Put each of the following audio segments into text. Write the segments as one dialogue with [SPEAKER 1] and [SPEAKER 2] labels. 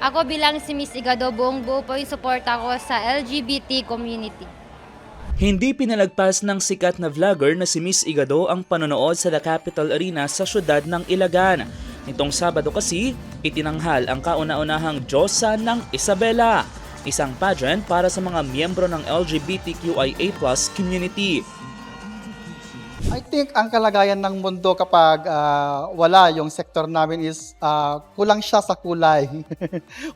[SPEAKER 1] Ako bilang si Miss Igado, buong-buo po yung support ako sa LGBT community.
[SPEAKER 2] Hindi pinalagpas ng sikat na vlogger na si Miss Igado ang panonood sa The Capitol Arena sa syudad ng Ilagan. Nitong Sabado kasi, itinanghal ang kauna-unahang Diyosa ng Isabela, isang pageant para sa mga miyembro ng LGBTQIA+ community.
[SPEAKER 3] I think ang kalagayan ng mundo kapag wala yung sektor namin is kulang siya sa kulay.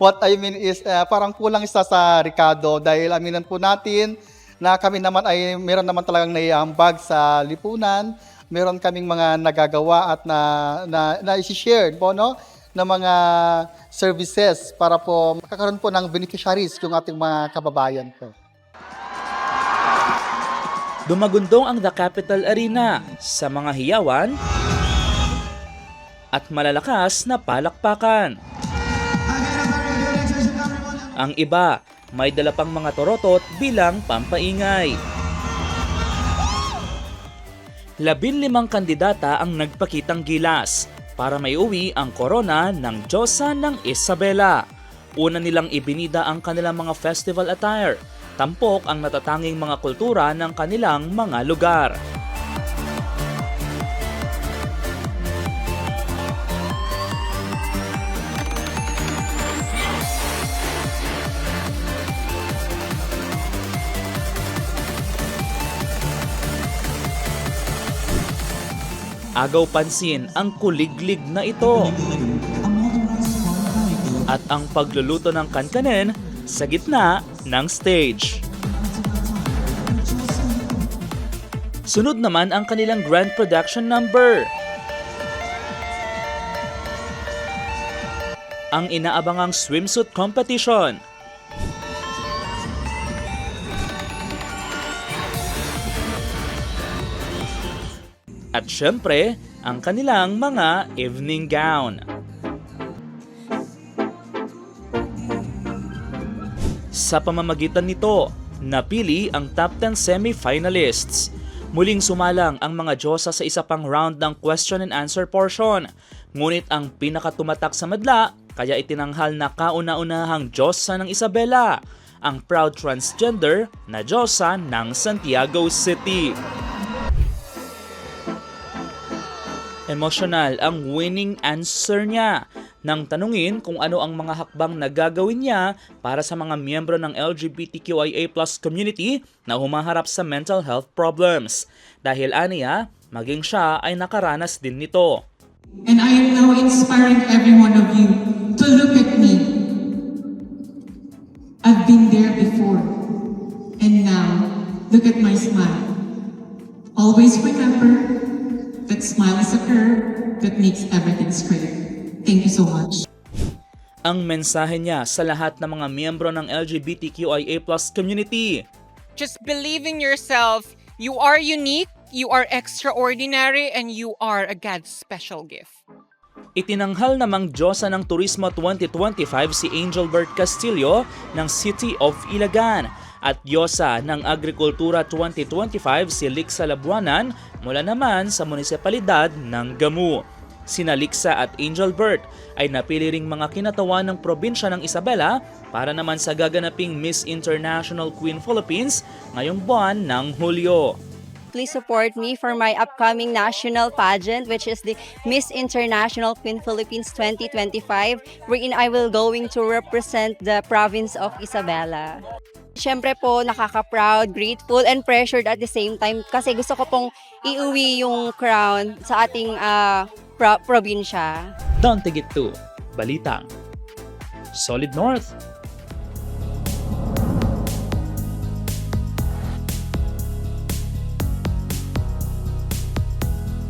[SPEAKER 3] What I mean is parang kulang siya sa Ricardo dahil aminan po natin na kami naman ay meron naman talagang naiambag sa lipunan. Meron kaming mga nagagawa at na i-share po no ng mga services para po makakaroon po ng beneficiaries yung ating mga kababayan po.
[SPEAKER 2] Dumagundong ang The Capitol Arena sa mga hiyawan at malalakas na palakpakan. Ang iba, may dala pang mga torotot bilang pampaingay. 15 kandidata ang nagpakitang gilas para maiuwi ang korona ng Diyosa ng Isabela. Una nilang ibinida ang kanilang mga festival attire, tampok ang natatanging mga kultura ng kanilang mga lugar. Agaw pansin ang kuliglig na ito at ang pagluluto ng kankanin sa gitna ng stage. Sunod naman ang kanilang grand production number. Ang inaabangang swimsuit competition. At syempre, ang kanilang mga evening gown. Sa pamamagitan nito, napili ang top 10 semi-finalists. Muling sumalang ang mga Diyosa sa isa pang round ng question and answer portion. Ngunit ang pinakatumatak sa madla, kaya itinanghal na kauna-unahang Diyosa ng Isabela, ang proud transgender na Diyosa ng Santiago City. Emosyonal ang winning answer niya nang tanungin kung ano ang mga hakbang na gagawin niya para sa mga miyembro ng LGBTQIA+ community na humaharap sa mental health problems. Dahil aniya, maging siya ay nakaranas din nito.
[SPEAKER 4] And I am now inspiring every one of you to look at me. I've been there before. And now, look at my smile. Always remember that smile is a curve that makes everything straight. Thank you so much.
[SPEAKER 2] Ang mensahe niya sa lahat ng mga miyembro ng LGBTQIA+ community.
[SPEAKER 5] Just believe in yourself. You are unique, you are extraordinary, and you are a God's special gift.
[SPEAKER 2] Itinanghal namang Diyosa ng Turismo 2025 si Angelbert Castillo ng City of Ilagan at Diyosa ng Agrikultura 2025 si Lixa Labuanan mula naman sa munisipalidad ng Gamu. Sina Lixa at Angelbert ay napili ring mga kinatawan ng probinsya ng Isabela para naman sa gaganaping Miss International Queen Philippines ngayong buwan ng Hulyo.
[SPEAKER 6] Please support me for my upcoming national pageant, which is the Miss International Queen Philippines 2025, wherein I will going to represent the province of Isabela. Siyempre po, nakaka-proud, grateful, and pressured at the same time kasi gusto ko pong iuwi yung crown sa ating probinsya.
[SPEAKER 2] Don Tigit 2, Balita. Solid North.